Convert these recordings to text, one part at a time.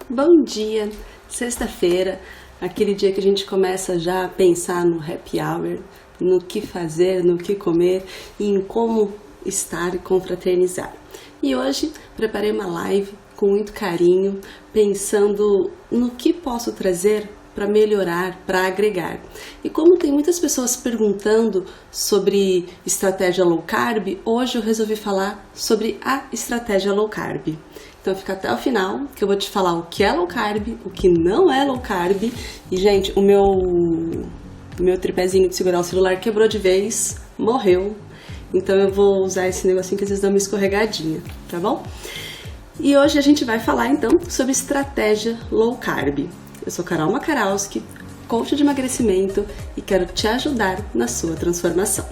Bom dia! Sexta-feira, aquele dia que a gente começa já a pensar no happy hour, no que fazer, no que comer e em como estar e confraternizar. E hoje preparei uma live com muito carinho, pensando no que posso trazer para melhorar, para agregar. E como tem muitas pessoas perguntando sobre estratégia low carb, hoje eu resolvi falar sobre a estratégia low carb. Então fica até o final, que eu vou te falar o que é low carb, o que não é low carb. E gente, o meu tripézinho de segurar o celular quebrou de vez, morreu. Então eu vou usar esse negocinho que às vezes dá uma escorregadinha, tá bom? E hoje a gente vai falar então sobre estratégia low carb. Eu sou Carol Makarowski, coach de emagrecimento e quero te ajudar na sua transformação.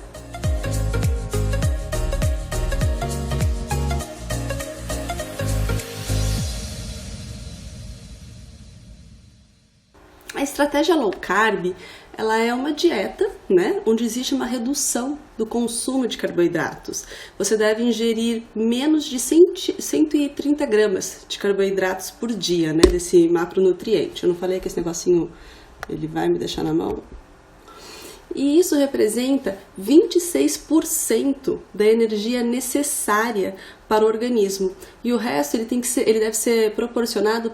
A estratégia low carb, ela é uma dieta, né, onde existe uma redução do consumo de carboidratos. Você deve ingerir menos de 130 gramas de carboidratos por dia, né, desse macronutriente. Eu não falei que esse negocinho, ele vai me deixar na mão? E isso representa 26% da energia necessária para o organismo. E o resto ele deve ser proporcionado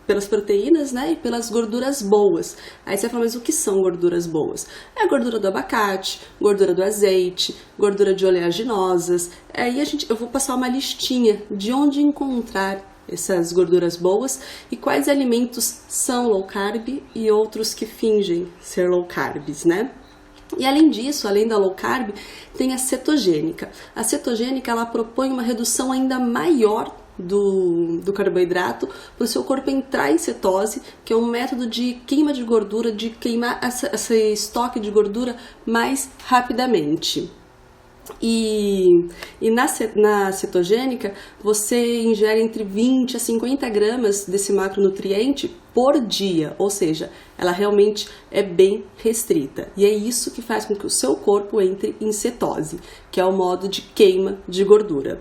pelas proteínas, né, e pelas gorduras boas. Aí você fala, mas o que são gorduras boas? É a gordura do abacate, gordura do azeite, gordura de oleaginosas. Aí eu vou passar uma listinha de onde encontrar essas gorduras boas e quais alimentos são low carb e outros que fingem ser low carbs, né? E além disso, além da low carb, tem a cetogênica. A cetogênica, ela propõe uma redução ainda maior do carboidrato para o seu corpo entrar em cetose, que é um método de queima de gordura, de queimar esse estoque de gordura mais rapidamente. E na cetogênica, você ingere entre 20 a 50 gramas desse macronutriente por dia, ou seja, ela realmente é bem restrita. E é isso que faz com que o seu corpo entre em cetose, que é o modo de queima de gordura.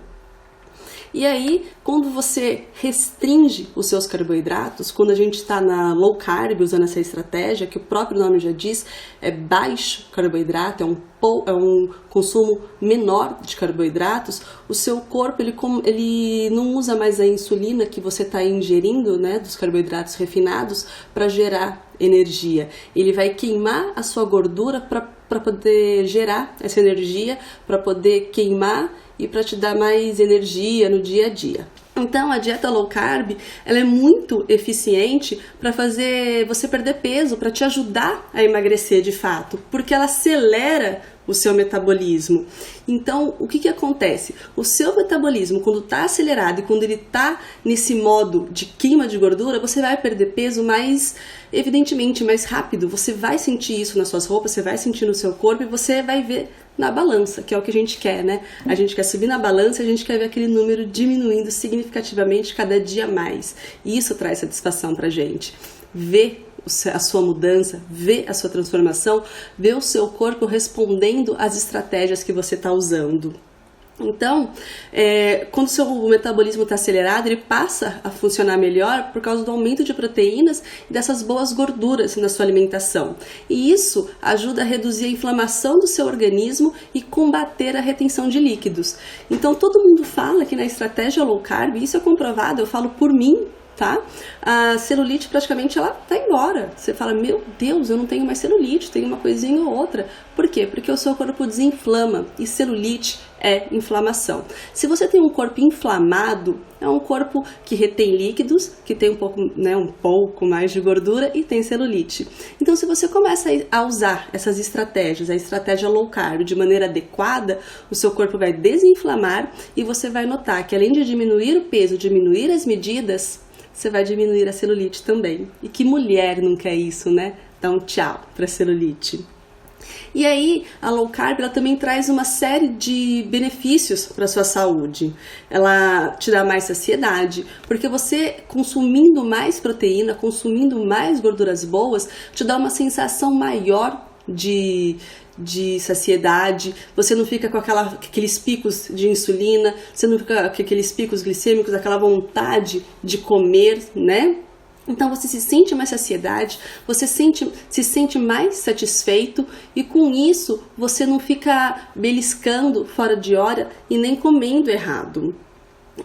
E aí, quando você restringe os seus carboidratos, quando a gente está na low carb, usando essa estratégia, que o próprio nome já diz, é baixo carboidrato, é um consumo menor de carboidratos, o seu corpo ele não usa mais a insulina que você está ingerindo, né, dos carboidratos refinados, para gerar energia. Ele vai queimar a sua gordura para poder gerar essa energia, para poder queimar e para te dar mais energia no dia a dia. Então, a dieta low carb, ela é muito eficiente para fazer você perder peso, para te ajudar a emagrecer de fato, porque ela acelera o seu metabolismo. Então, o que acontece? O seu metabolismo, quando está acelerado e quando ele está nesse modo de queima de gordura, você vai perder peso evidentemente, mais rápido. Você vai sentir isso nas suas roupas, você vai sentir no seu corpo e você vai ver na balança, que é o que a gente quer, né? A gente quer subir na balança e a gente quer ver aquele número diminuindo significativamente cada dia mais. E isso traz satisfação pra gente. Ver a sua mudança, ver a sua transformação, ver o seu corpo respondendo às estratégias que você está usando. Então, quando o seu metabolismo está acelerado, ele passa a funcionar melhor por causa do aumento de proteínas e dessas boas gorduras na sua alimentação. E isso ajuda a reduzir a inflamação do seu organismo e combater a retenção de líquidos. Então, todo mundo fala que na estratégia low carb, isso é comprovado, eu falo por mim, tá? A celulite praticamente ela tá embora. Você fala, meu Deus, eu não tenho mais celulite, tenho uma coisinha ou outra. Por quê? Porque o seu corpo desinflama e celulite é inflamação. Se você tem um corpo inflamado, é um corpo que retém líquidos, que tem um pouco mais de gordura e tem celulite. Então, se você começa a usar essas estratégias, a estratégia low carb de maneira adequada, o seu corpo vai desinflamar e você vai notar que além de diminuir o peso, diminuir as medidas, você vai diminuir a celulite também. E que mulher não quer isso, né? Dá um tchau para a celulite. E aí, a low carb ela também traz uma série de benefícios para a sua saúde. Ela te dá mais saciedade, porque você consumindo mais proteína, consumindo mais gorduras boas, te dá uma sensação maior de de saciedade, você não fica com aqueles picos de insulina, você não fica com aqueles picos glicêmicos, aquela vontade de comer, né? Então você se sente mais saciedade, você se sente mais satisfeito e com isso você não fica beliscando fora de hora e nem comendo errado.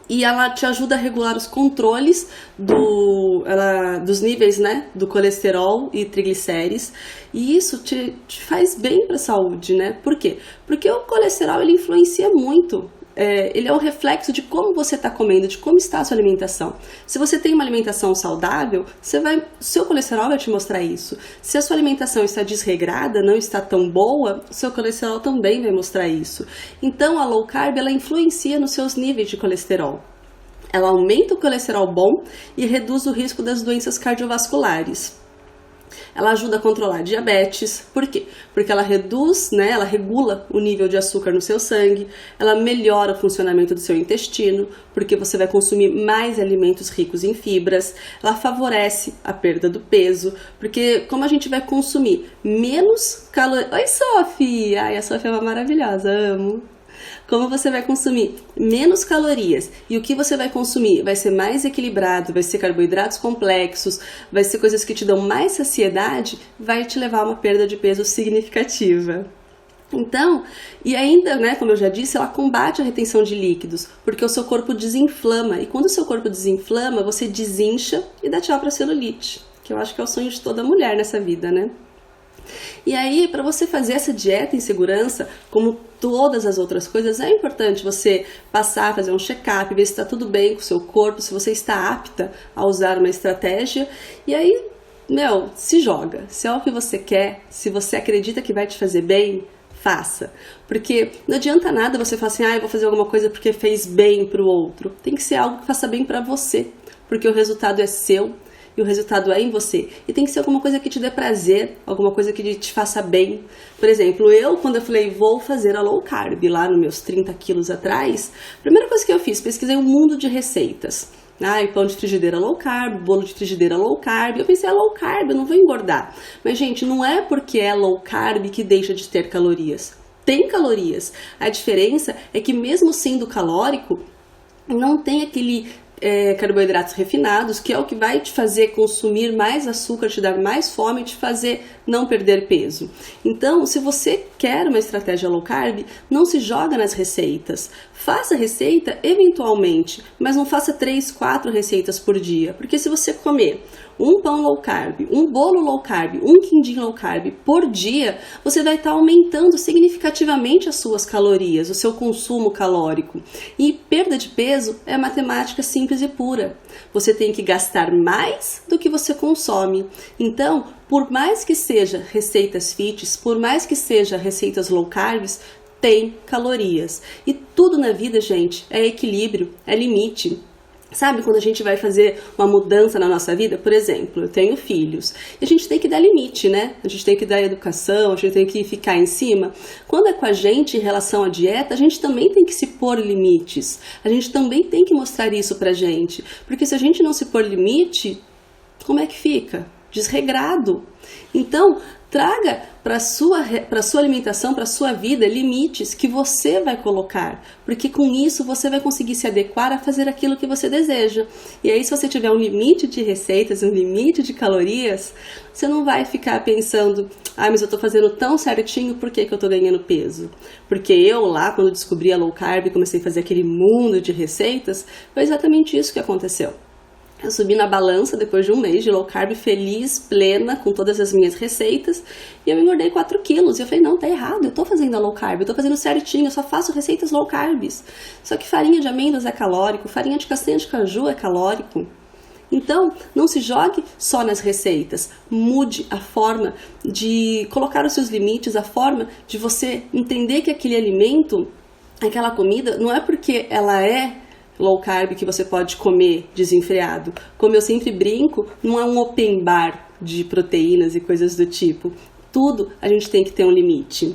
E ela te ajuda a regular os controles dos níveis, né, do colesterol e triglicérides, e isso te faz bem para a saúde, né? Por quê? Porque o colesterol ele influencia muito. Ele é o reflexo de como você está comendo, de como está a sua alimentação. Se você tem uma alimentação saudável, seu colesterol vai te mostrar isso. Se a sua alimentação está desregrada, não está tão boa, o seu colesterol também vai mostrar isso. Então a low carb ela influencia nos seus níveis de colesterol. Ela aumenta o colesterol bom e reduz o risco das doenças cardiovasculares. Ela ajuda a controlar a diabetes. Por quê? Porque ela reduz, né, ela regula o nível de açúcar no seu sangue, ela melhora o funcionamento do seu intestino, porque você vai consumir mais alimentos ricos em fibras, ela favorece a perda do peso, porque como a gente vai consumir menos calorias... Oi, Sophie! Ai, a Sophie é uma maravilhosa, amo! Como você vai consumir menos calorias e o que você vai consumir vai ser mais equilibrado, vai ser carboidratos complexos, vai ser coisas que te dão mais saciedade, vai te levar a uma perda de peso significativa. Então, e ainda, né, como eu já disse, ela combate a retenção de líquidos, porque o seu corpo desinflama, e quando o seu corpo desinflama, você desincha e dá tchau para a celulite, que eu acho que é o sonho de toda mulher nessa vida, né? E aí, para você fazer essa dieta em segurança, como todas as outras coisas, é importante você passar, fazer um check-up, ver se está tudo bem com o seu corpo, se você está apta a usar uma estratégia. E aí, se joga. Se é o que você quer, se você acredita que vai te fazer bem, faça. Porque não adianta nada você falar assim, eu vou fazer alguma coisa porque fez bem para o outro. Tem que ser algo que faça bem para você, porque o resultado é seu. E o resultado é em você. E tem que ser alguma coisa que te dê prazer, alguma coisa que te faça bem. Por exemplo, quando eu falei, vou fazer a low carb, lá nos meus 30 quilos atrás, a primeira coisa que eu fiz, pesquisei um mundo de receitas. Pão de frigideira low carb, bolo de frigideira low carb. Eu pensei, low carb, eu não vou engordar. Mas, gente, não é porque é low carb que deixa de ter calorias. Tem calorias. A diferença é que mesmo sendo calórico, não tem aquele... carboidratos refinados, que é o que vai te fazer consumir mais açúcar, te dar mais fome e te fazer não perder peso. Então, se você quer uma estratégia low carb, não se joga nas receitas. Faça receita eventualmente, mas não faça 3, 4 receitas por dia, porque se você comer um pão low carb, um bolo low carb, um quindim low carb por dia, você vai estar aumentando significativamente as suas calorias, o seu consumo calórico. E perda de peso é matemática simples e pura. Você tem que gastar mais do que você consome. Então, por mais que seja receitas fits, por mais que seja receitas low carbs, tem calorias. E tudo na vida, gente, é equilíbrio, é limite. Sabe, quando a gente vai fazer uma mudança na nossa vida, por exemplo, eu tenho filhos, e a gente tem que dar limite, né? A gente tem que dar educação, a gente tem que ficar em cima. Quando é com a gente em relação à dieta, a gente também tem que se pôr limites. A gente também tem que mostrar isso pra gente. Porque se a gente não se pôr limite, como é que fica? Desregrado. Então, traga para sua alimentação, para sua vida, limites que você vai colocar, porque com isso você vai conseguir se adequar a fazer aquilo que você deseja. E aí, se você tiver um limite de receitas, um limite de calorias, você não vai ficar pensando, mas eu estou fazendo tão certinho, por que eu estou ganhando peso? Porque eu lá, quando descobri a low carb e comecei a fazer aquele mundo de receitas, foi exatamente isso que aconteceu. Eu subi na balança depois de um mês de low carb, feliz, plena, com todas as minhas receitas, e eu engordei 4 quilos. E eu falei, não, tá errado, eu tô fazendo a low carb, eu tô fazendo certinho, eu só faço receitas low carbs. Só que farinha de amêndoas é calórico, farinha de castanha de caju é calórico. Então, não se jogue só nas receitas, mude a forma de colocar os seus limites, a forma de você entender que aquele alimento, aquela comida, não é porque ela é low carb que você pode comer desenfreado. Como eu sempre brinco, não é um open bar de proteínas e coisas do tipo. Tudo a gente tem que ter um limite.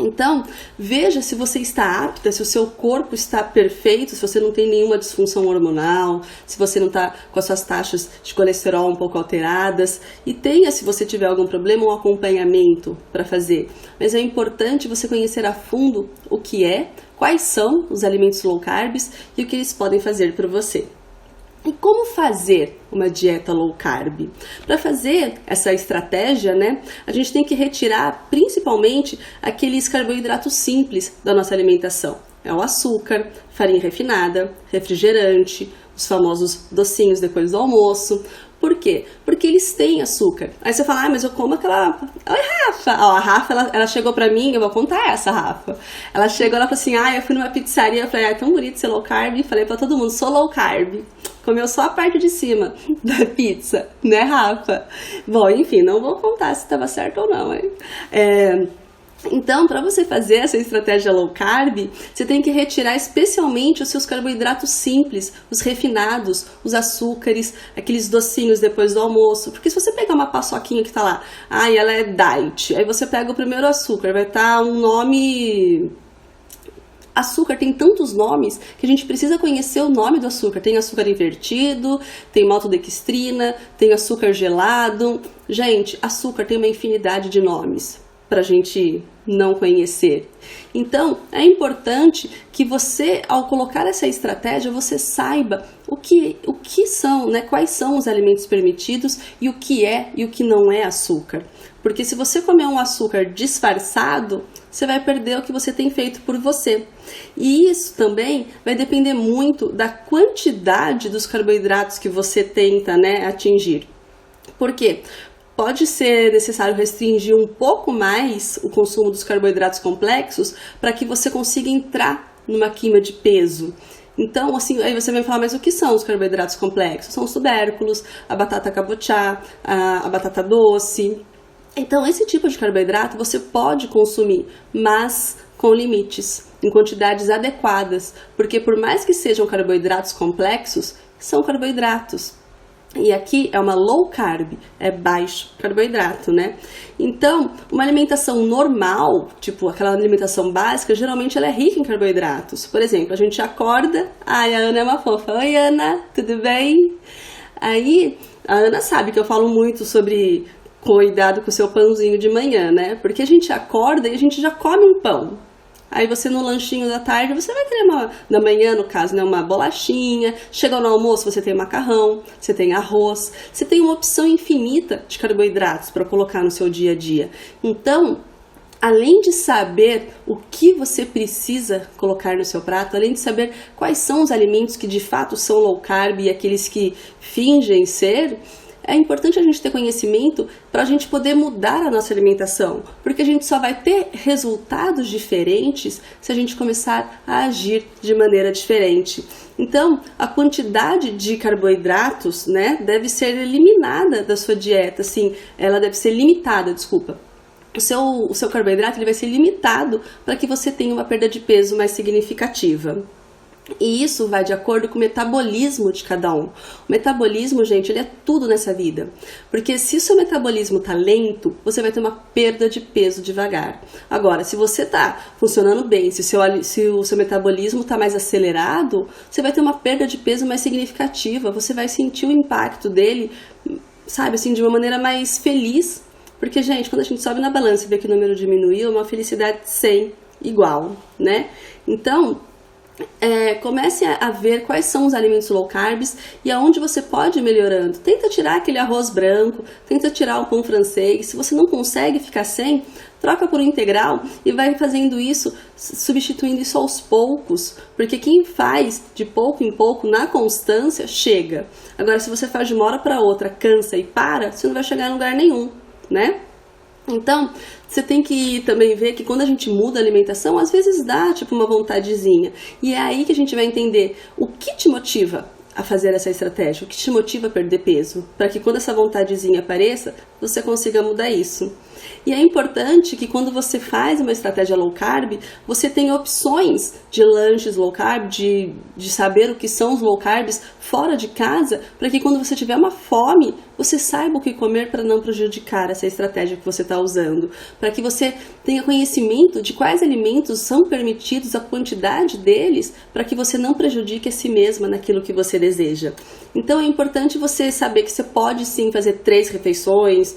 Então, veja se você está apta, se o seu corpo está perfeito, se você não tem nenhuma disfunção hormonal, se você não está com as suas taxas de colesterol um pouco alteradas. E tenha, se você tiver algum problema, um acompanhamento para fazer. Mas é importante você conhecer a fundo o que é, quais são os alimentos low carbs e o que eles podem fazer para você. E como fazer uma dieta low carb? Para fazer essa estratégia, né, a gente tem que retirar principalmente aqueles carboidratos simples da nossa alimentação. É o açúcar, farinha refinada, refrigerante, os famosos docinhos depois do almoço. Por quê? Porque eles têm açúcar. Aí você fala, mas eu como aquela... Oi, Rafa! Ó, a Rafa, ela chegou pra mim, eu vou contar essa, Rafa. Ela chegou, ela falou assim, eu fui numa pizzaria, eu falei, é tão bonito ser low carb. E falei pra todo mundo, sou low carb. Comeu só a parte de cima da pizza, né, Rafa? Bom, enfim, não vou contar se estava certo ou não, hein? Então, para você fazer essa estratégia low carb, você tem que retirar especialmente os seus carboidratos simples, os refinados, os açúcares, aqueles docinhos depois do almoço. Porque se você pegar uma paçoquinha que tá lá, ela é diet, aí você pega o primeiro açúcar, vai estar um nome... Açúcar tem tantos nomes que a gente precisa conhecer o nome do açúcar. Tem açúcar invertido, tem maltodextrina, tem açúcar gelado. Gente, açúcar tem uma infinidade de nomes para a gente não conhecer. Então, é importante que você, ao colocar essa estratégia, você saiba o que são, né, quais são os alimentos permitidos e o que é e o que não é açúcar. Porque se você comer um açúcar disfarçado, você vai perder o que você tem feito por você. E isso também vai depender muito da quantidade dos carboidratos que você tenta, né, atingir. Por quê? Pode ser necessário restringir um pouco mais o consumo dos carboidratos complexos para que você consiga entrar numa queima de peso. Então, assim, aí você vai falar, mas o que são os carboidratos complexos? São os tubérculos, a batata cabotiá, a batata doce. Então, esse tipo de carboidrato você pode consumir, mas com limites, em quantidades adequadas, porque por mais que sejam carboidratos complexos, são carboidratos. E aqui é uma low carb, é baixo carboidrato, né? Então, uma alimentação normal, tipo aquela alimentação básica, geralmente ela é rica em carboidratos. Por exemplo, a gente acorda, a Ana é uma fofa. Oi, Ana, tudo bem? Aí, a Ana sabe que eu falo muito sobre cuidado com o seu pãozinho de manhã, né? Porque a gente acorda e a gente já come um pão. Aí você no lanchinho da tarde, você vai querer da manhã, no caso, né, uma bolachinha. Chega no almoço, você tem macarrão, você tem arroz. Você tem uma opção infinita de carboidratos para colocar no seu dia a dia. Então, além de saber o que você precisa colocar no seu prato, além de saber quais são os alimentos que de fato são low carb e aqueles que fingem ser, é importante a gente ter conhecimento para a gente poder mudar a nossa alimentação, porque a gente só vai ter resultados diferentes se a gente começar a agir de maneira diferente. Então, a quantidade de carboidratos, né, deve ser eliminada da sua dieta, assim, ela deve ser limitada, desculpa. O seu carboidrato ele vai ser limitado para que você tenha uma perda de peso mais significativa. E isso vai de acordo com o metabolismo de cada um. O metabolismo, gente, ele é tudo nessa vida. Porque se o seu metabolismo tá lento, você vai ter uma perda de peso devagar. Agora, se você tá funcionando bem, se o seu metabolismo tá mais acelerado, você vai ter uma perda de peso mais significativa. Você vai sentir o impacto dele, sabe, assim, de uma maneira mais feliz. Porque, gente, quando a gente sobe na balança e vê que o número diminuiu, é uma felicidade 100 igual, né? Então, comece a ver quais são os alimentos low carbs e aonde você pode ir melhorando. Tenta tirar aquele arroz branco, tenta tirar o pão francês. Se você não consegue ficar sem, troca por um integral e vai fazendo isso, substituindo isso aos poucos. Porque quem faz de pouco em pouco, na constância, chega. Agora, se você faz de uma hora para outra, cansa e para, você não vai chegar em lugar nenhum, né? Então, você tem que também ver que quando a gente muda a alimentação, às vezes dá tipo uma vontadezinha. E é aí que a gente vai entender o que te motiva a fazer essa estratégia, o que te motiva a perder peso, para que quando essa vontadezinha apareça, você consiga mudar isso. E é importante que quando você faz uma estratégia low carb, você tenha opções de lanches low carb, de saber o que são os low carbs fora de casa, para que quando você tiver uma fome, você saiba o que comer para não prejudicar essa estratégia que você está usando. Para que você tenha conhecimento de quais alimentos são permitidos, a quantidade deles, para que você não prejudique a si mesma naquilo que você deseja. Então é importante você saber que você pode sim fazer 3 refeições,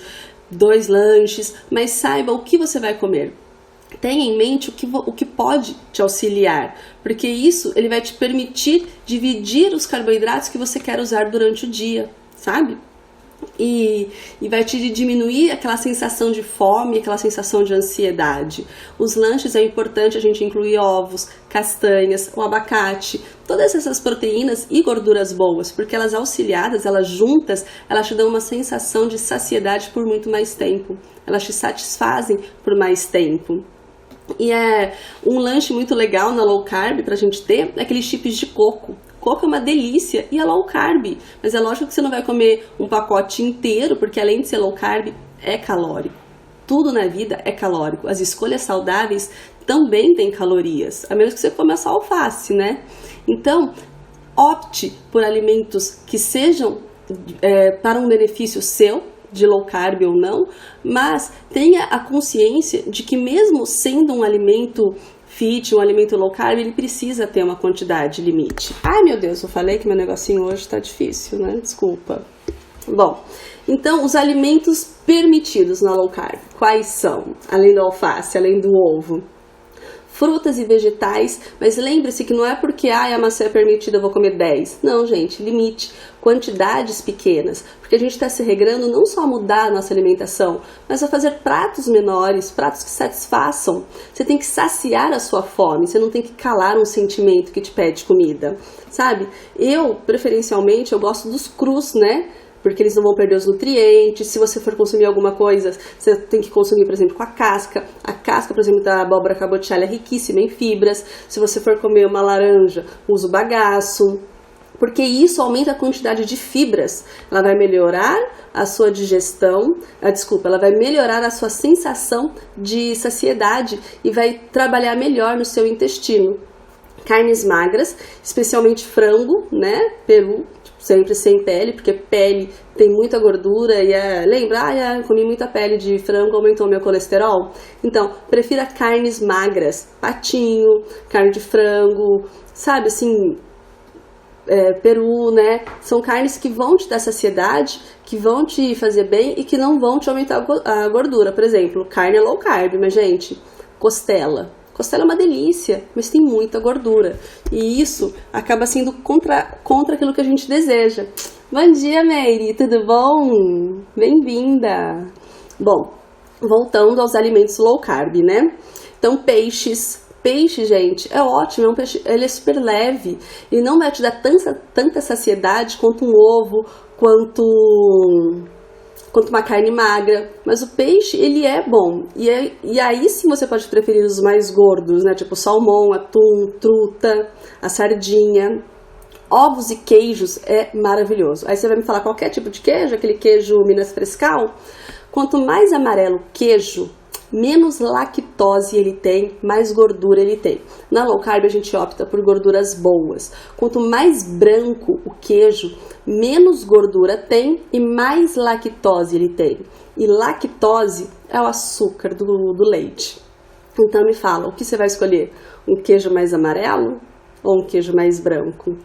2 lanches, mas saiba o que você vai comer. Tenha em mente o que pode te auxiliar, porque isso ele vai te permitir dividir os carboidratos que você quer usar durante o dia, sabe? E vai te diminuir aquela sensação de fome, aquela sensação de ansiedade. Os lanches é importante a gente incluir ovos, castanhas, o abacate, todas essas proteínas e gorduras boas, porque elas auxiliadas, elas juntas, elas te dão uma sensação de saciedade por muito mais tempo. Elas te satisfazem por mais tempo. E é um lanche muito legal na low carb pra gente ter, é aqueles chips de coco. Coco é uma delícia e é low carb, mas é lógico que você não vai comer um pacote inteiro, porque além de ser low carb, é calórico. Tudo na vida é calórico. As escolhas saudáveis também têm calorias, a menos que você coma só alface, né? Então, opte por alimentos que sejam para um benefício seu, de low carb ou não, mas tenha a consciência de que mesmo sendo um alimento fit, um alimento low carb, ele precisa ter uma quantidade limite. Ai meu Deus, eu falei que meu negocinho hoje tá difícil, né? Desculpa. Bom, então os alimentos permitidos na low carb, quais são? Além do alface, além do ovo? Frutas e vegetais, mas lembre-se que não é porque a maçã é permitida, eu vou comer 10. Não, gente, limite, quantidades pequenas, porque a gente está se regrando não só a mudar a nossa alimentação, mas a fazer pratos menores, pratos que satisfaçam. Você tem que saciar a sua fome, você não tem que calar um sentimento que te pede comida, sabe? Eu, preferencialmente, eu gosto dos crus, né? Porque eles não vão perder os nutrientes. Se você for consumir alguma coisa, você tem que consumir, por exemplo, com a casca. A casca, por exemplo, da abóbora cabotialha é riquíssima em fibras. Se você for comer uma laranja, usa o bagaço. Porque isso aumenta a quantidade de fibras. Ela vai melhorar a sua digestão, ela vai melhorar a sua sensação de saciedade e vai trabalhar melhor no seu intestino. Carnes magras, especialmente frango, né, peru, sempre sem pele, porque pele tem muita gordura e lembra, comi muita pele de frango, aumentou meu colesterol. Então, prefira carnes magras, patinho, carne de frango, sabe, assim, peru, né? São carnes que vão te dar saciedade, que vão te fazer bem e que não vão te aumentar a gordura. Por exemplo, carne é low carb, mas gente, costela. Costela é uma delícia, mas tem muita gordura. E isso acaba sendo contra aquilo que a gente deseja. Bom dia, Meire, tudo bom? Bem-vinda! Bom, voltando aos alimentos low carb, né? Então, peixes. Peixe, gente, é ótimo, é um peixe, ele é super leve. Ele não vai te dar tanta saciedade quanto um ovo, quanto uma carne magra, mas o peixe, ele é bom, e aí sim você pode preferir os mais gordos, né, tipo salmão, atum, truta, a sardinha. Ovos e queijos é maravilhoso. Aí você vai me falar qualquer tipo de queijo, aquele queijo Minas Frescal, quanto mais amarelo o queijo, menos lactose ele tem, mais gordura ele tem. Na low carb a gente opta por gorduras boas. Quanto mais branco o queijo, menos gordura tem e mais lactose ele tem. E lactose é o açúcar do leite. Então me fala, o que você vai escolher? Um queijo mais amarelo ou um queijo mais branco?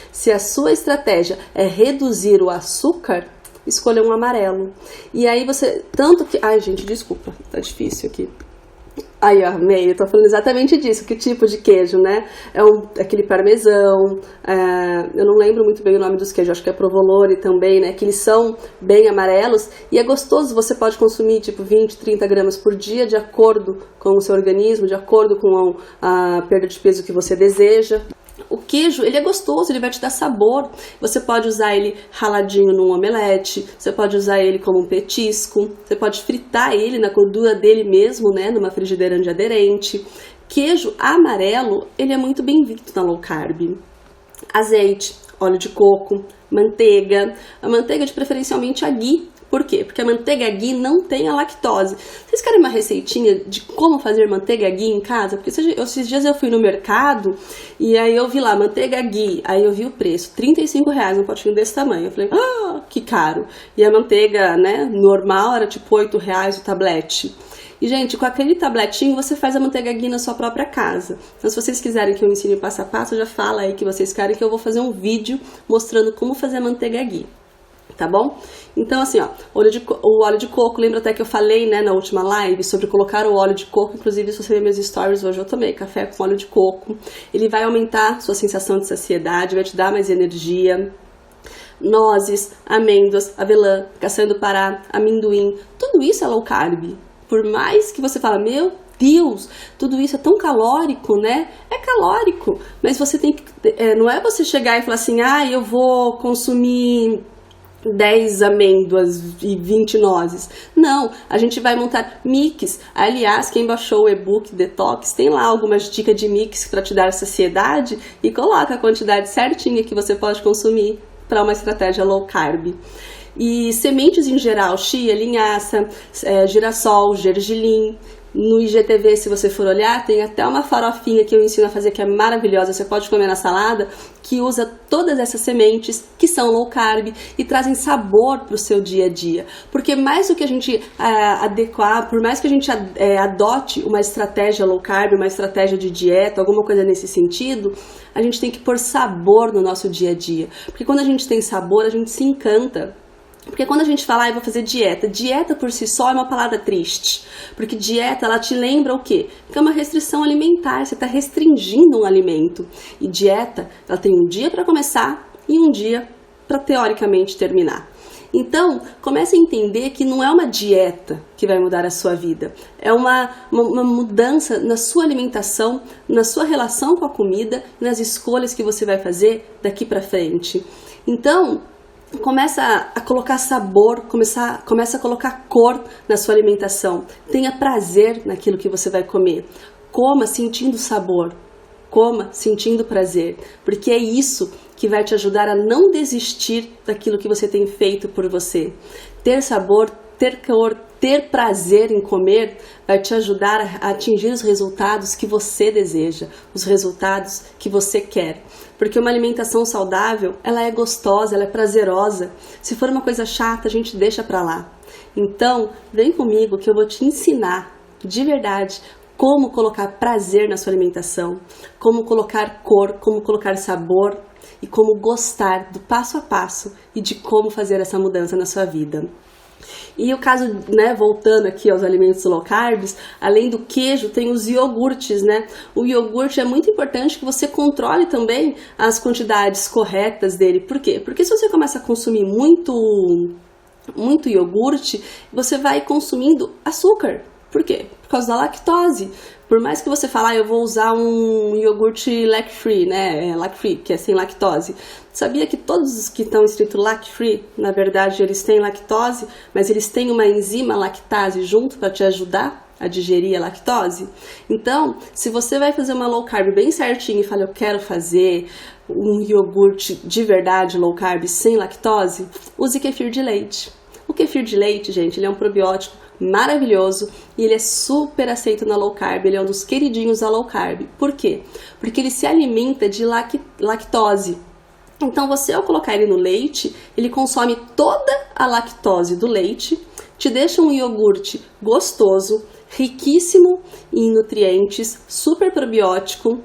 Se a sua estratégia é reduzir o açúcar, escolha um amarelo. E aí você, tanto que... Ai, gente, desculpa, tá difícil aqui. Aí, ó, meio, eu tô falando exatamente disso. Que tipo de queijo, né? Aquele parmesão, eu não lembro muito bem o nome dos queijos, acho que é provolone também, né? Que eles são bem amarelos e é gostoso, você pode consumir tipo 20, 30 gramas por dia, de acordo com o seu organismo, de acordo com a perda de peso que você deseja. O queijo, ele é gostoso, ele vai te dar sabor. Você pode usar ele raladinho num omelete, você pode usar ele como um petisco, você pode fritar ele na gordura dele mesmo, né, numa frigideira antiaderente. Queijo amarelo, ele é muito bem-vindo na low carb. Azeite, óleo de coco, manteiga. A manteiga de preferencialmente a ghee. Por quê? Porque a manteiga ghee não tem a lactose. Vocês querem uma receitinha de como fazer manteiga ghee em casa? Porque esses dias eu fui no mercado e aí eu vi lá, manteiga ghee, aí eu vi o preço, R$35, um potinho desse tamanho. Eu falei, que caro. E a manteiga, né, normal era tipo R$8 o tablete. E, gente, com aquele tabletinho você faz a manteiga ghee na sua própria casa. Então, se vocês quiserem que eu ensine passo a passo, já fala aí que vocês querem que eu vou fazer um vídeo mostrando como fazer a manteiga ghee. Tá bom? Então, assim, ó, o óleo de coco, lembra até que eu falei, né, na última live sobre colocar o óleo de coco, inclusive se você ver meus stories hoje, eu tomei café com óleo de coco. Ele vai aumentar sua sensação de saciedade, vai te dar mais energia. Nozes, amêndoas, avelã, castanha do Pará, amendoim, tudo isso é low carb. Por mais que você fala, meu Deus, tudo isso é tão calórico, né? É calórico, mas você tem que, não é você chegar e falar assim, eu vou consumir 10 amêndoas e 20 nozes. Não, a gente vai montar mix. Aliás, quem baixou o e-book Detox, tem lá algumas dicas de mix para te dar saciedade e coloca a quantidade certinha que você pode consumir para uma estratégia low carb. E sementes em geral, chia, linhaça, girassol, gergelim. No IGTV, se você for olhar, tem até uma farofinha que eu ensino a fazer que é maravilhosa, você pode comer na salada, que usa todas essas sementes que são low carb e trazem sabor para o seu dia a dia. Porque mais do que a gente adequar, por mais que a gente adote uma estratégia low carb, uma estratégia de dieta, alguma coisa nesse sentido, a gente tem que pôr sabor no nosso dia a dia. Porque quando a gente tem sabor, a gente se encanta. Porque quando a gente fala, eu vou fazer dieta, dieta por si só é uma palavra triste. Porque dieta, ela te lembra o quê? Que é uma restrição alimentar, você está restringindo um alimento. E dieta, ela tem um dia para começar e um dia para teoricamente terminar. Então, comece a entender que não é uma dieta que vai mudar a sua vida. É uma mudança na sua alimentação, na sua relação com a comida, nas escolhas que você vai fazer daqui para frente. Então, começa a colocar sabor, começa a colocar cor na sua alimentação. Tenha prazer naquilo que você vai comer. Coma sentindo sabor. Coma sentindo prazer. Porque é isso que vai te ajudar a não desistir daquilo que você tem feito por você. Ter sabor, ter cor, ter prazer em comer vai te ajudar a atingir os resultados que você deseja, os resultados que você quer. Porque uma alimentação saudável, ela é gostosa, ela é prazerosa. Se for uma coisa chata, a gente deixa pra lá. Então, vem comigo que eu vou te ensinar, de verdade, como colocar prazer na sua alimentação, como colocar cor, como colocar sabor e como gostar do passo a passo e de como fazer essa mudança na sua vida. E o caso, né, voltando aqui aos alimentos low carbs, além do queijo, tem os iogurtes, né? O iogurte é muito importante que você controle também as quantidades corretas dele. Por quê? Porque se você começa a consumir muito iogurte, você vai consumindo açúcar. Por quê? Por causa da lactose. Por mais que você fale, eu vou usar um iogurte lact-free, né? Lact-free, que é sem lactose. Sabia que todos os que estão escritos lact-free, na verdade, eles têm lactose, mas eles têm uma enzima lactase junto para te ajudar a digerir a lactose? Então, se você vai fazer uma low carb bem certinho e fala, eu quero fazer um iogurte de verdade low carb sem lactose, use kefir de leite. O kefir de leite, gente, ele é um probiótico maravilhoso e ele é super aceito na low carb, ele é um dos queridinhos da low carb. Por quê? Porque ele se alimenta de lactose. Então você, ao colocar ele no leite, ele consome toda a lactose do leite, te deixa um iogurte gostoso, riquíssimo em nutrientes, super probiótico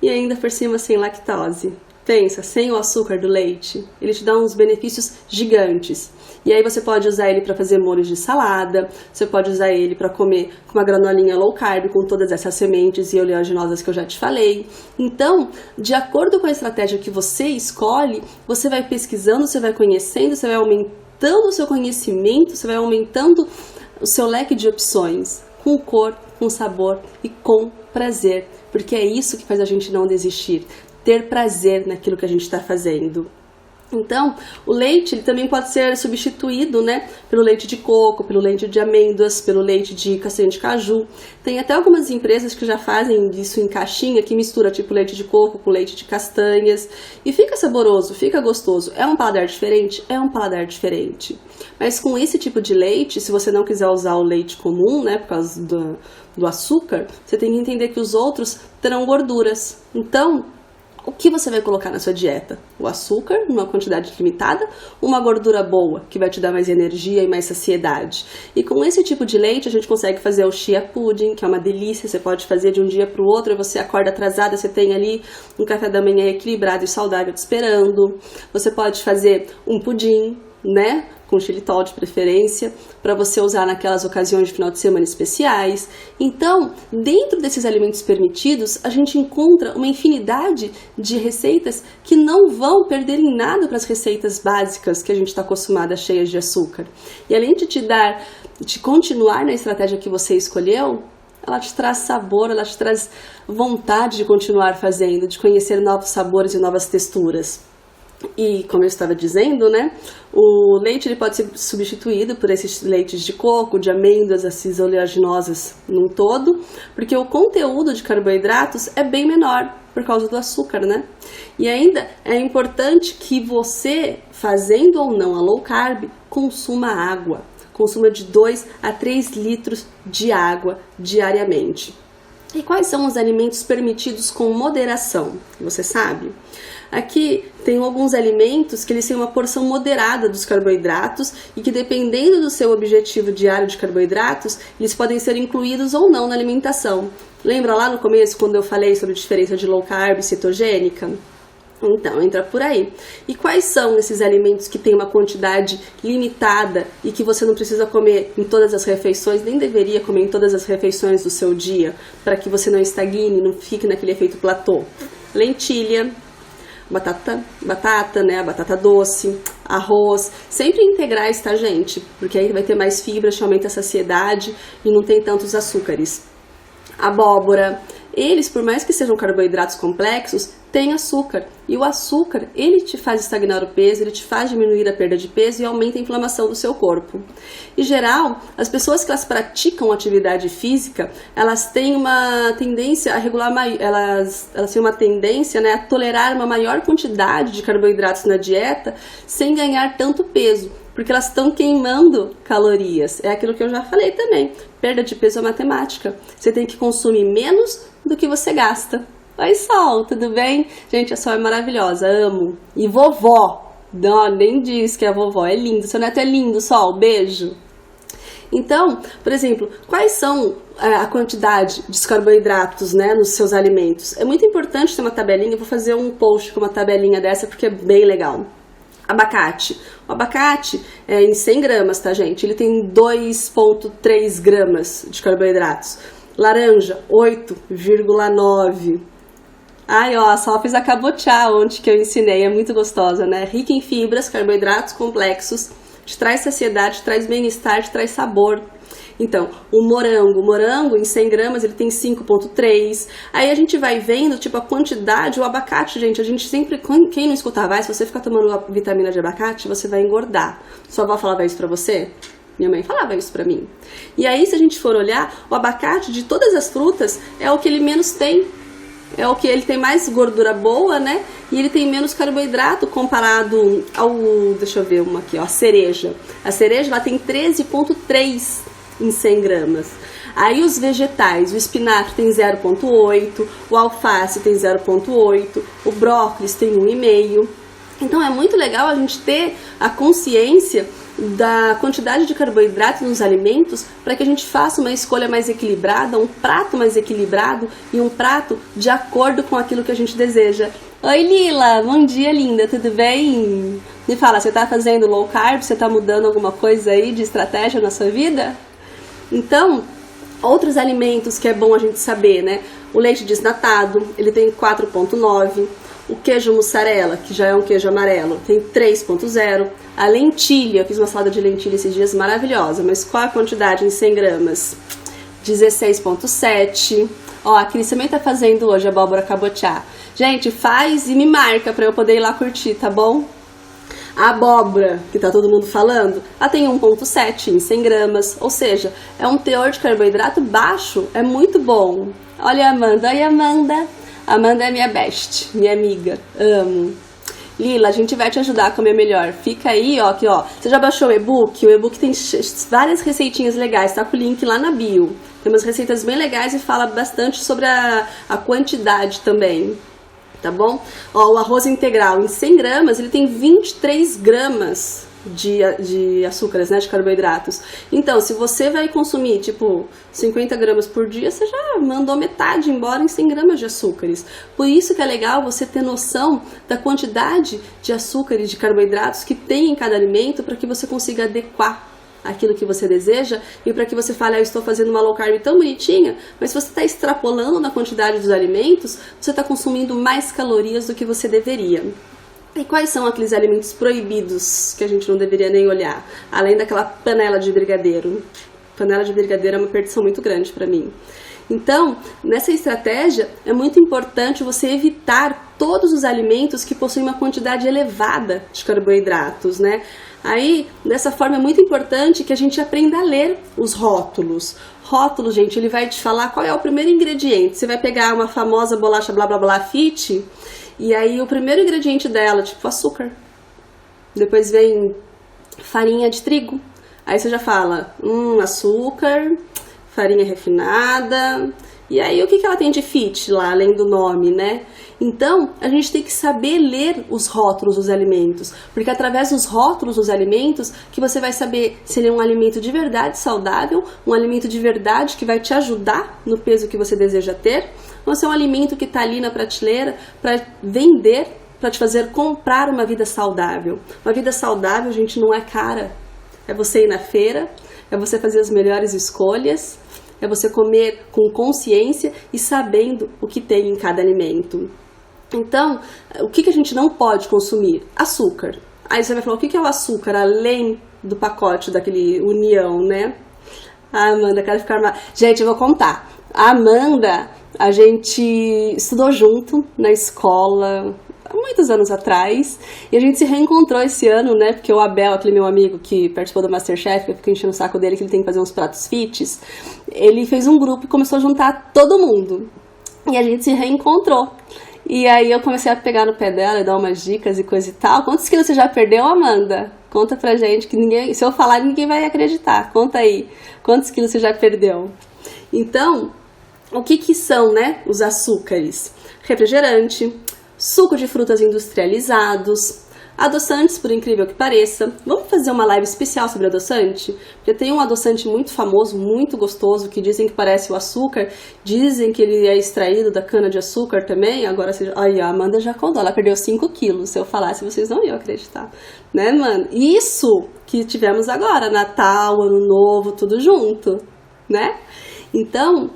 e ainda por cima sem lactose. Pensa, sem o açúcar do leite, ele te dá uns benefícios gigantes. E aí você pode usar ele para fazer molhos de salada, você pode usar ele para comer com uma granolinha low carb, com todas essas sementes e oleaginosas que eu já te falei. Então, de acordo com a estratégia que você escolhe, você vai pesquisando, você vai conhecendo, você vai aumentando o seu conhecimento, você vai aumentando o seu leque de opções, com cor, com sabor e com prazer. Porque é isso que faz a gente não desistir. Ter prazer naquilo que a gente está fazendo. Então, o leite ele também pode ser substituído, né, pelo leite de coco, pelo leite de amêndoas, pelo leite de castanha de caju. Tem até algumas empresas que já fazem isso em caixinha, que mistura tipo leite de coco com leite de castanhas. E fica saboroso, fica gostoso. É um paladar diferente? É um paladar diferente. Mas com esse tipo de leite, se você não quiser usar o leite comum, né, por causa do açúcar, você tem que entender que os outros terão gorduras. Então, o que você vai colocar na sua dieta? O açúcar, numa quantidade limitada, uma gordura boa, que vai te dar mais energia e mais saciedade. E com esse tipo de leite, a gente consegue fazer o chia pudding, que é uma delícia, você pode fazer de um dia para o outro, e você acorda atrasada, você tem ali um café da manhã equilibrado e saudável te esperando. Você pode fazer um pudim, né, com xilitol de preferência, para você usar naquelas ocasiões de final de semana especiais. Então, dentro desses alimentos permitidos, a gente encontra uma infinidade de receitas que não vão perder em nada para as receitas básicas que a gente está acostumada, cheias de açúcar. E além de te continuar na estratégia que você escolheu, ela te traz sabor, ela te traz vontade de continuar fazendo, de conhecer novos sabores e novas texturas. E como eu estava dizendo, né, o leite ele pode ser substituído por esses leites de coco, de amêndoas, as oleaginosas num todo, porque o conteúdo de carboidratos é bem menor por causa do açúcar, né? E ainda é importante que você, fazendo ou não a low carb, consuma água. Consuma de 2 a 3 litros de água diariamente. E quais são os alimentos permitidos com moderação? Você sabe? Aqui tem alguns alimentos que eles têm uma porção moderada dos carboidratos e que, dependendo do seu objetivo diário de carboidratos, eles podem ser incluídos ou não na alimentação. Lembra lá no começo quando eu falei sobre a diferença de low carb e cetogênica? Então, entra por aí. E quais são esses alimentos que têm uma quantidade limitada e que você não precisa comer em todas as refeições, nem deveria comer em todas as refeições do seu dia, para que você não estagne, não fique naquele efeito platô? Lentilha, batata, né, a batata doce, arroz, sempre integrais, tá, gente? Porque aí vai ter mais fibras, aumenta a saciedade e não tem tantos açúcares. Abóbora, eles, por mais que sejam carboidratos complexos, têm açúcar. E o açúcar, ele te faz estagnar o peso, ele te faz diminuir a perda de peso e aumenta a inflamação do seu corpo. Em geral, as pessoas que elas praticam atividade física, elas têm uma tendência a regular, elas têm uma tendência, né, a tolerar uma maior quantidade de carboidratos na dieta sem ganhar tanto peso, porque elas estão queimando calorias. É aquilo que eu já falei também. Perda de peso é matemática. Você tem que consumir menos do que você gasta. Oi, Sol, tudo bem? Gente, a Sol é maravilhosa, amo. E vovó, não, nem diz que é a vovó, é lindo. Seu neto é lindo, Sol, beijo. Então, por exemplo, quais são a quantidade de carboidratos, né, nos seus alimentos? É muito importante ter uma tabelinha, eu vou fazer um post com uma tabelinha dessa porque é bem legal. Abacate. O abacate é em 100 gramas, tá, gente? Ele tem 2,3 gramas de carboidratos. Laranja, 8,9. Ai, ó, só fiz a cabotiá ontem que eu ensinei, é muito gostosa, né? Rica em fibras, carboidratos complexos, te traz saciedade, te traz bem-estar, te traz sabor. Então, o morango em 100 gramas ele tem 5,3. Aí a gente vai vendo, tipo, a quantidade, o abacate, gente, a gente sempre, quem não escutava, se você ficar tomando a vitamina de abacate, você vai engordar. Sua avó falava isso pra você? Minha mãe falava isso pra mim. E aí, se a gente for olhar, o abacate de todas as frutas é o que ele menos tem. É o que ele tem mais gordura boa, né? E ele tem menos carboidrato comparado ao, deixa eu ver uma aqui, ó, a cereja. A cereja, ela tem 13,3 em 100 gramas. Aí os vegetais, o espinafre tem 0,8, o alface tem 0,8, o brócolis tem 1,5. Então é muito legal a gente ter a consciência da quantidade de carboidrato nos alimentos para que a gente faça uma escolha mais equilibrada, um prato mais equilibrado e um prato de acordo com aquilo que a gente deseja. Oi, Lila, bom dia, linda, tudo bem? Me fala, você está fazendo low carb? Você está mudando alguma coisa aí de estratégia na sua vida? Então, outros alimentos que é bom a gente saber, né? O leite desnatado, ele tem 4,9. O queijo mussarela, que já é um queijo amarelo, tem 3,0. A lentilha, eu fiz uma salada de lentilha esses dias maravilhosa, mas qual a quantidade em 100 gramas? 16,7. Ó, a Cris também tá fazendo hoje abóbora cabotiá. Gente, faz e me marca pra eu poder ir lá curtir, tá bom? A abóbora, que tá todo mundo falando, ela tem 1,7 em 100 gramas, ou seja, é um teor de carboidrato baixo, é muito bom. Olha a Amanda, oi Amanda. Amanda é minha best, minha amiga, amo. Lila, a gente vai te ajudar a comer melhor. Fica aí, ó, aqui, ó. Você já baixou o e-book? O e-book tem várias receitinhas legais, tá com o link lá na bio. Tem umas receitas bem legais e fala bastante sobre a quantidade também, tá bom? Ó, o arroz integral em 100 gramas, ele tem 23 gramas de açúcares, né, de carboidratos. Então, se você vai consumir, tipo, 50 gramas por dia, você já mandou metade embora em 100 gramas de açúcares. Por isso que é legal você ter noção da quantidade de açúcares, de carboidratos que tem em cada alimento, para que você consiga adequar aquilo que você deseja e para que você fale, eu estou fazendo uma low carb tão bonitinha, mas se você está extrapolando na quantidade dos alimentos, você está consumindo mais calorias do que você deveria. E quais são aqueles alimentos proibidos que a gente não deveria nem olhar? Além daquela panela de brigadeiro. Panela de brigadeiro é uma perdição muito grande para mim. Então, nessa estratégia, é muito importante você evitar todos os alimentos que possuem uma quantidade elevada de carboidratos, né? Aí, dessa forma, é muito importante que a gente aprenda a ler os rótulos. Rótulo, gente, ele vai te falar qual é o primeiro ingrediente. Você vai pegar uma famosa bolacha blá blá blá fit, e aí o primeiro ingrediente dela, tipo açúcar. Depois vem farinha de trigo. Aí você já fala, açúcar, farinha refinada. E aí o que ela tem de fit lá, além do nome, né? Então, a gente tem que saber ler os rótulos dos alimentos, porque através dos rótulos dos alimentos que você vai saber se ele é um alimento de verdade saudável, um alimento de verdade que vai te ajudar no peso que você deseja ter, ou se é um alimento que está ali na prateleira para vender, para te fazer comprar uma vida saudável. Uma vida saudável, gente, não é cara. É você ir na feira, é você fazer as melhores escolhas, é você comer com consciência e sabendo o que tem em cada alimento. Então, o que a gente não pode consumir? Açúcar. Aí você vai falar, o que é o açúcar, além do pacote daquele União, né? Ah, Amanda, quero ficar... Gente, eu vou contar. A Amanda, a gente estudou junto na escola... há muitos anos atrás, e a gente se reencontrou esse ano, né, porque o Abel, aquele meu amigo que participou do Masterchef, que eu fico enchendo o saco dele, que ele tem que fazer uns pratos fits, ele fez um grupo e começou a juntar todo mundo, e a gente se reencontrou, e aí eu comecei a pegar no pé dela e dar umas dicas e coisa e tal. Quantos quilos você já perdeu, Amanda? Conta pra gente, que ninguém, se eu falar, ninguém vai acreditar, conta aí, quantos quilos você já perdeu? Então, o que são, né, os açúcares? Refrigerante, suco de frutas industrializados, adoçantes, por incrível que pareça. Vamos fazer uma live especial sobre adoçante? Porque tem um adoçante muito famoso, muito gostoso, que dizem que parece o açúcar, dizem que ele é extraído da cana-de-açúcar também. Agora, aí a Amanda já contou, ela perdeu 5 quilos. Se eu falasse, vocês não iam acreditar, né, mano? Isso que tivemos agora, Natal, Ano Novo, tudo junto, né? Então,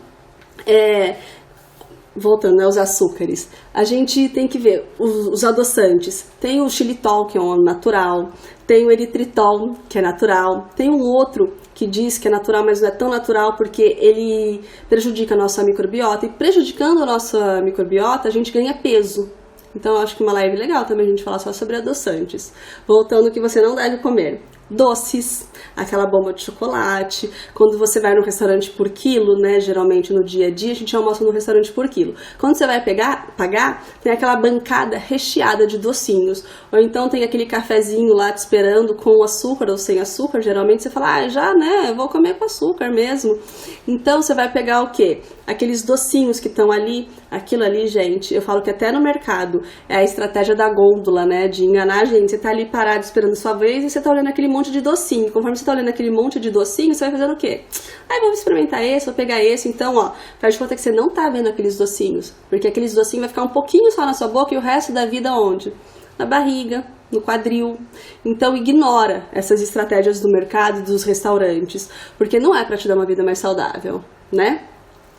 voltando aos açúcares, a gente tem que ver os adoçantes. Tem o xilitol, que é um natural, tem o eritritol, que é natural, tem um outro que diz que é natural, mas não é tão natural porque ele prejudica a nossa microbiota, e prejudicando a nossa microbiota, a gente ganha peso. Então eu acho que uma live legal também a gente falar só sobre adoçantes. Voltando ao que você não deve comer. Doces, aquela bomba de chocolate. Quando você vai no restaurante por quilo, né, geralmente no dia a dia, a gente almoça no restaurante por quilo. Quando você vai pagar, tem aquela bancada recheada de docinhos. Ou então tem aquele cafezinho lá te esperando com açúcar ou sem açúcar. Geralmente você fala, já, né, eu vou comer com açúcar mesmo. Então você vai pegar o quê? Aqueles docinhos que estão ali. Aquilo ali, gente, eu falo que até no mercado é a estratégia da gôndola, né, de enganar a gente. Você tá ali parado esperando sua vez e você tá olhando aquele monte de docinho. Conforme você tá olhando aquele monte de docinho, você vai fazendo o quê? Vamos experimentar esse, vou pegar esse. Então, ó, faz de conta que você não tá vendo aqueles docinhos, porque aqueles docinhos vai ficar um pouquinho só na sua boca e o resto da vida onde? Na barriga, no quadril. Então ignora essas estratégias do mercado e dos restaurantes, porque não é para te dar uma vida mais saudável, né?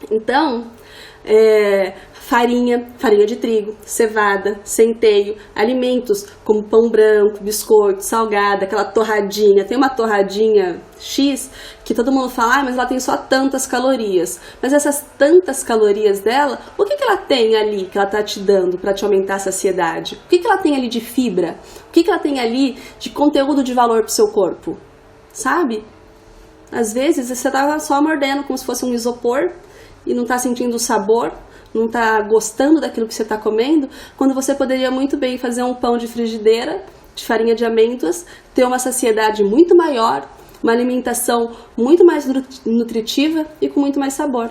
Então, farinha de trigo, cevada, centeio, alimentos como pão branco, biscoito, salgada, aquela torradinha. Tem uma torradinha X que todo mundo fala, mas ela tem só tantas calorias. Mas essas tantas calorias dela, o que ela tem ali que ela está te dando para te aumentar a saciedade? O que ela tem ali de fibra? O que ela tem ali de conteúdo de valor para o seu corpo? Sabe? Às vezes você está só mordendo como se fosse um isopor e não está sentindo o sabor, não está gostando daquilo que você está comendo, quando você poderia muito bem fazer um pão de frigideira, de farinha de amêndoas, ter uma saciedade muito maior, uma alimentação muito mais nutritiva e com muito mais sabor.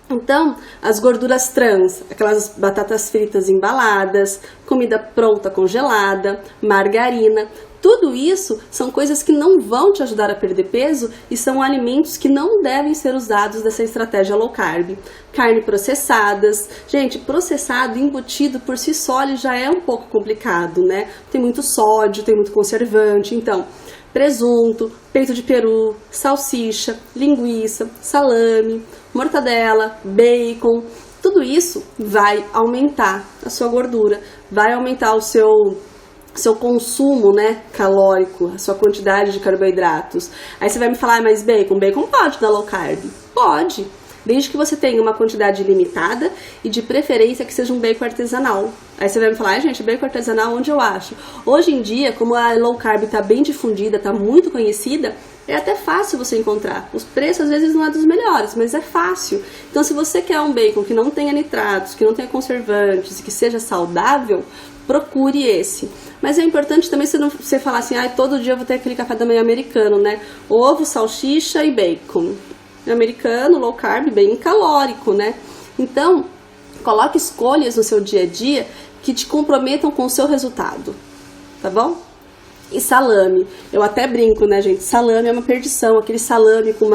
Então, as gorduras trans, aquelas batatas fritas embaladas, comida pronta congelada, margarina, tudo isso são coisas que não vão te ajudar a perder peso e são alimentos que não devem ser usados dessa estratégia low carb. Carne processadas, gente, processado, embutido por si só ele já é um pouco complicado, né? Tem muito sódio, tem muito conservante, então presunto, peito de peru, salsicha, linguiça, salame, mortadela, bacon, tudo isso vai aumentar a sua gordura, vai aumentar o seu consumo, né, calórico, a sua quantidade de carboidratos. Aí você vai me falar, mas bacon pode dar low carb? Pode, desde que você tenha uma quantidade limitada e de preferência que seja um bacon artesanal. Aí você vai me falar, gente, bacon artesanal onde eu acho? Hoje em dia, como a low carb está bem difundida, está muito conhecida, é até fácil você encontrar. Os preços às vezes não é dos melhores, mas é fácil. Então se você quer um bacon que não tenha nitratos, que não tenha conservantes, que seja saudável, procure esse. Mas é importante também você falar assim, todo dia eu vou ter aquele café da manhã americano, né? Ovo, salsicha e bacon. Americano, low carb, bem calórico, né? Então, coloque escolhas no seu dia a dia que te comprometam com o seu resultado, tá bom? E salame, eu até brinco, né, gente? Salame é uma perdição, aquele salame com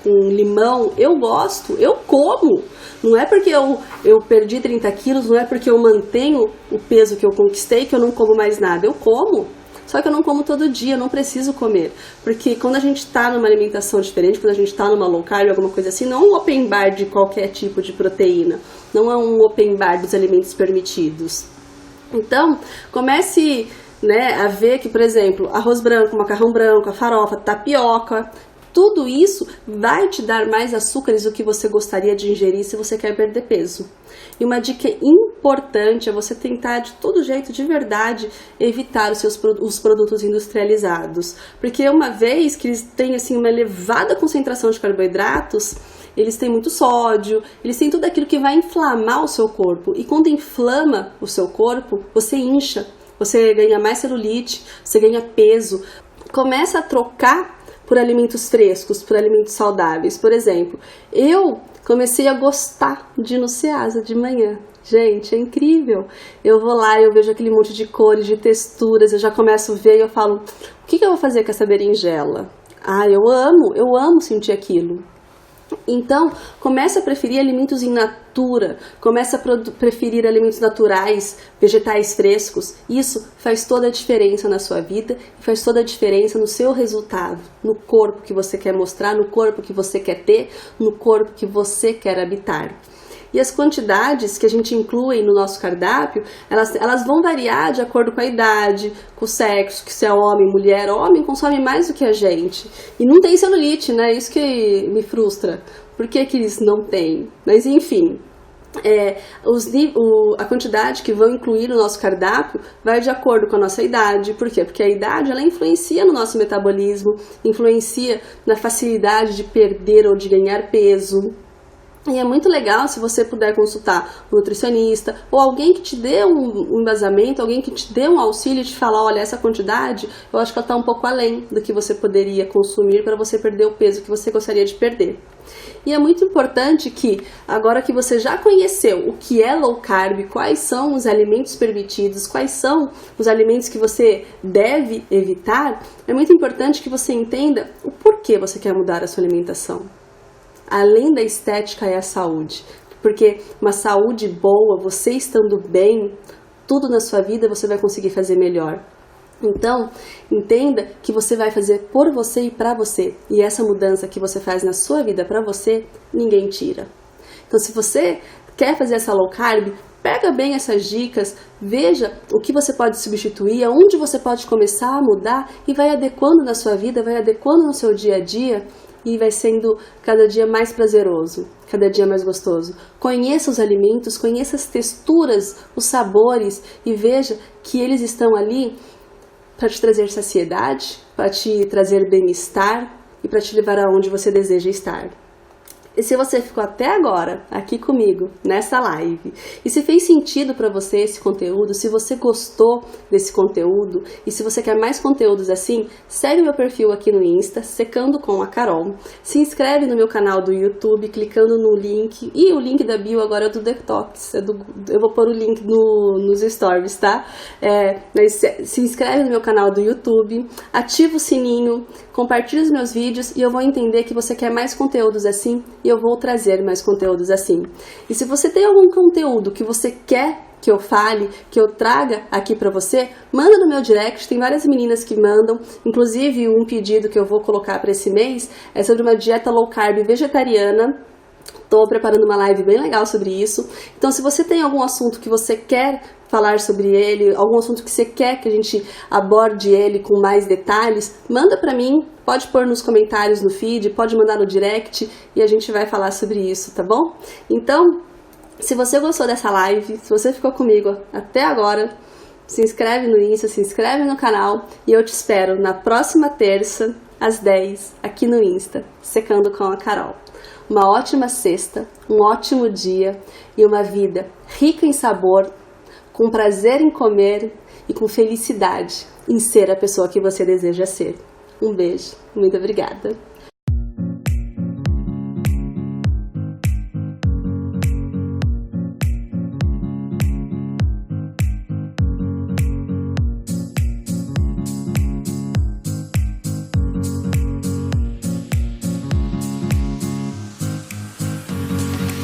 limão, eu gosto, eu como. Não é porque eu perdi 30 quilos, não é porque eu mantenho o peso que eu conquistei que eu não como mais nada, eu como. Só que eu não como todo dia, eu não preciso comer. Porque quando a gente está numa alimentação diferente, quando a gente está numa low carb, alguma coisa assim, não é um open bar de qualquer tipo de proteína. Não é um open bar dos alimentos permitidos. Então, comece, né, a ver que, por exemplo, arroz branco, macarrão branco, a farofa, tapioca, tudo isso vai te dar mais açúcares do que você gostaria de ingerir se você quer perder peso. E uma dica importante é você tentar de todo jeito, de verdade, evitar os produtos industrializados. Porque uma vez que eles têm assim, uma elevada concentração de carboidratos, eles têm muito sódio, eles têm tudo aquilo que vai inflamar o seu corpo. E quando inflama o seu corpo, você incha, você ganha mais celulite, você ganha peso. Começa a trocar por alimentos frescos, por alimentos saudáveis. Por exemplo, eu comecei a gostar de ir no Ceasa de manhã. Gente, é incrível. Eu vou lá, eu vejo aquele monte de cores, de texturas, eu já começo a ver e eu falo, o que eu vou fazer com essa berinjela? Eu amo sentir aquilo. Então, comece a preferir alimentos in natura, comece a preferir alimentos naturais, vegetais frescos. Isso faz toda a diferença na sua vida e faz toda a diferença no seu resultado, no corpo que você quer mostrar, no corpo que você quer ter, no corpo que você quer habitar. E as quantidades que a gente inclui no nosso cardápio, elas vão variar de acordo com a idade, com o sexo, que se é homem, mulher, homem consome mais do que a gente. E não tem celulite, né? Isso que me frustra. Por que eles não têm? Mas enfim, a quantidade que vão incluir no nosso cardápio vai de acordo com a nossa idade. Por quê? Porque a idade ela influencia no nosso metabolismo, influencia na facilidade de perder ou de ganhar peso. E é muito legal se você puder consultar um nutricionista ou alguém que te dê um embasamento, alguém que te dê um auxílio e te falar, olha, essa quantidade, eu acho que ela está um pouco além do que você poderia consumir para você perder o peso que você gostaria de perder. E é muito importante que, agora que você já conheceu o que é low carb, quais são os alimentos permitidos, quais são os alimentos que você deve evitar, é muito importante que você entenda o porquê você quer mudar a sua alimentação. Além da estética é a saúde, porque uma saúde boa, você estando bem, tudo na sua vida você vai conseguir fazer melhor. Então, entenda que você vai fazer por você e para você, e essa mudança que você faz na sua vida para você, ninguém tira. Então, se você quer fazer essa low carb, pega bem essas dicas, veja o que você pode substituir, aonde você pode começar a mudar e vai adequando na sua vida, vai adequando no seu dia a dia e vai sendo cada dia mais prazeroso, cada dia mais gostoso. Conheça os alimentos, conheça as texturas, os sabores e veja que eles estão ali para te trazer saciedade, para te trazer bem-estar e para te levar aonde você deseja estar. E se você ficou até agora aqui comigo nessa live e se fez sentido para você esse conteúdo, se você gostou desse conteúdo e se você quer mais conteúdos assim, segue o meu perfil aqui no Insta, Secando com a Carol. Se inscreve no meu canal do YouTube clicando no link, e o link da bio agora é do Detox, eu vou pôr o link nos stories, tá? Mas se inscreve no meu canal do YouTube, ativa o sininho, compartilha os meus vídeos e eu vou entender que você quer mais conteúdos assim e eu vou trazer mais conteúdos assim. E se você tem algum conteúdo que você quer que eu fale, que eu traga aqui pra você, manda no meu direct, tem várias meninas que mandam, inclusive um pedido que eu vou colocar para esse mês é sobre uma dieta low carb vegetariana. Estou preparando uma live bem legal sobre isso. Então, se você tem algum assunto que você quer falar sobre ele, algum assunto que você quer que a gente aborde ele com mais detalhes, manda para mim, pode pôr nos comentários no feed, pode mandar no direct e a gente vai falar sobre isso, tá bom? Então, se você gostou dessa live, se você ficou comigo até agora, se inscreve no Insta, se inscreve no canal e eu te espero na próxima terça, às 10, aqui no Insta, Secando com a Carol. Uma ótima sexta, um ótimo dia e uma vida rica em sabor, com prazer em comer e com felicidade em ser a pessoa que você deseja ser. Um beijo, muito obrigada.